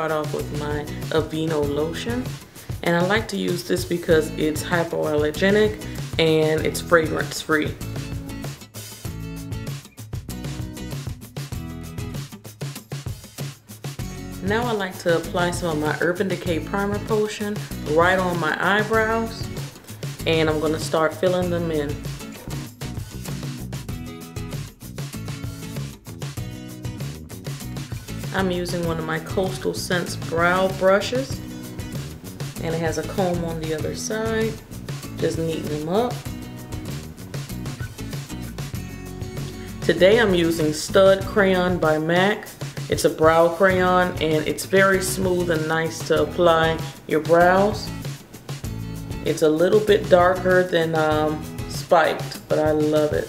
start off with my Aveeno lotion. And I like to use this because it's hypoallergenic and it's fragrance free. Now I like to apply some of my Urban Decay Primer Potion right on my eyebrows. And I'm going to start filling them in. I'm using one of my Coastal Scents brow brushes. And it has a comb on the other side. Just neaten them up. Today I'm using Stud Crayon by MAC. It's a brow crayon and it's very smooth and nice to apply your brows. It's a little bit darker than Spiked, but I love it.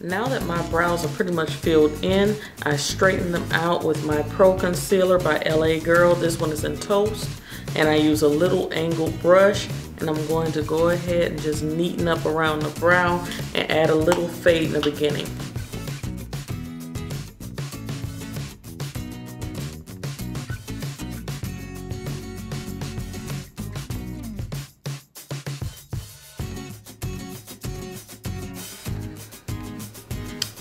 Now that my brows are pretty much filled in, I straighten them out with my Pro Concealer by LA Girl. This one is in Toast. And I use a little angled brush. And I'm going to go ahead and just neaten up around the brow and add a little fade in the beginning.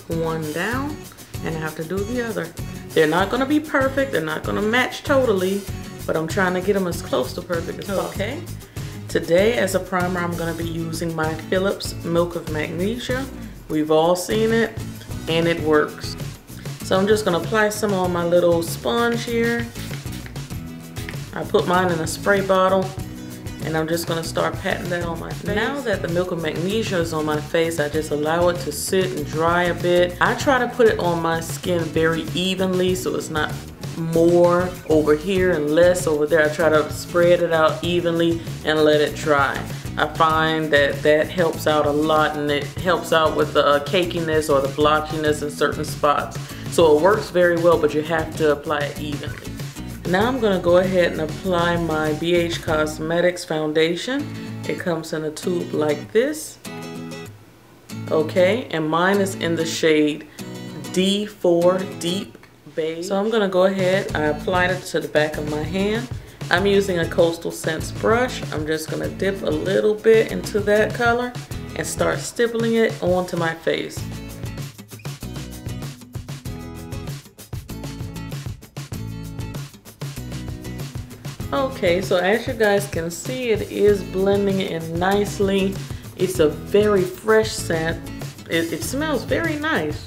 One down, and I have to do the other. They're not going to be perfect, they're not going to match totally, but I'm trying to get them as close to perfect as possible. Okay, today as a primer I'm going to be using my Philips Milk of Magnesia. We've all seen it and it works. So I'm just going to apply some on my little sponge here. I put mine in a spray bottle. And I'm just going to start patting that on my face. Now that the Milk of Magnesia is on my face, I just allow it to sit and dry a bit. I try to put it on my skin very evenly so it's not more over here and less over there. I try to spread it out evenly and let it dry. I find that that helps out a lot, and it helps out with the cakiness or the blotchiness in certain spots. So it works very well, but you have to apply it evenly. Now I'm going to go ahead and apply my BH Cosmetics foundation. It comes in a tube like this. Okay, and mine is in the shade D4 Deep Beige. So I'm going to go ahead, I applied it to the back of my hand. I'm using a Coastal Scents brush. I'm just going to dip a little bit into that color and start stippling it onto my face. Okay, so as you guys can see, it is blending in nicely. It's a very fresh scent. It smells very nice.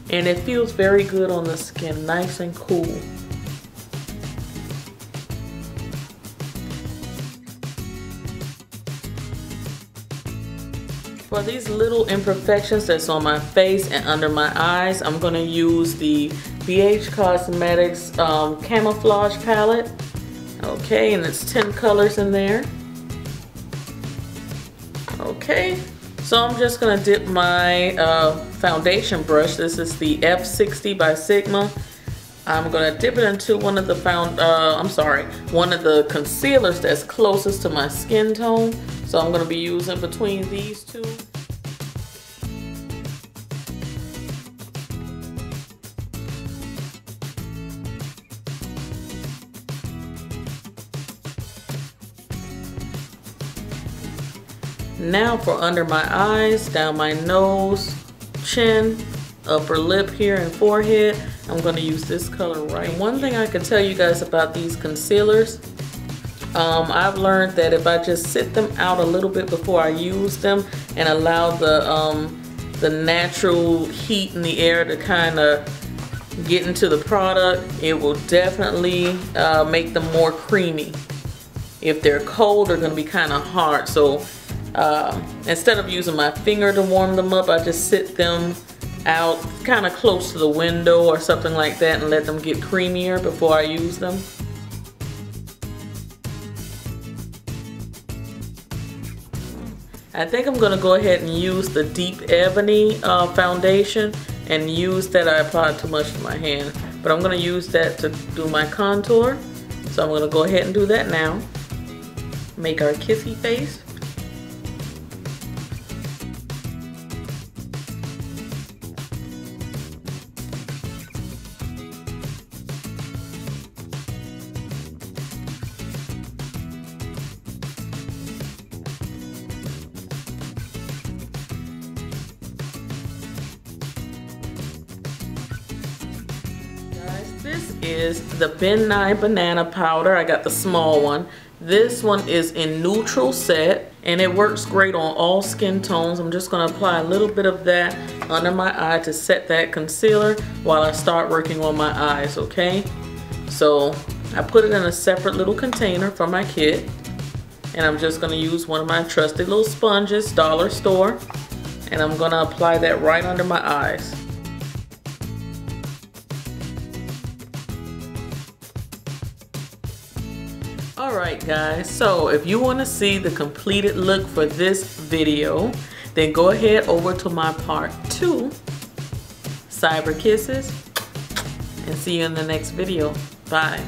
And it feels very good on the skin, nice and cool. For these little imperfections that's on my face and under my eyes, I'm going to use the BH Cosmetics Camouflage Palette. Okay, and it's 10 colors in there. Okay, so I'm just gonna dip my foundation brush. This is the F60 by Sigma. I'm gonna dip it into one of the one of the concealers that's closest to my skin tone. So I'm gonna be using between these two. Now for under my eyes, down my nose, chin, upper lip here, and forehead, I'm going to use this color right. And one thing I can tell you guys about these concealers, I've learned that if I just sit them out a little bit before I use them and allow the natural heat in the air to kind of get into the product, it will definitely make them more creamy. If they're cold, they're going to be kind of hard. So instead of using my finger to warm them up, I just sit them out kind of close to the window or something like that and let them get creamier before I use them. I think I'm going to go ahead and use the Deep Ebony foundation and use that. I applied too much to my hand, but I'm going to use that to do my contour. So I'm going to go ahead and do that now. make our kissy face. This is the Ben Nye banana powder. I got the small one. This one is in neutral set and it works great on all skin tones. I'm just gonna apply a little bit of that under my eye to set that concealer while I start working on my eyes, okay? So I put it in a separate little container for my kit, and I'm just gonna use one of my trusted little sponges, dollar store, and I'm gonna apply that right under my eyes. Alright guys, so if you want to see the completed look for this video, then go ahead over to my part 2, Cyber Kisses, and see you in the next video. Bye.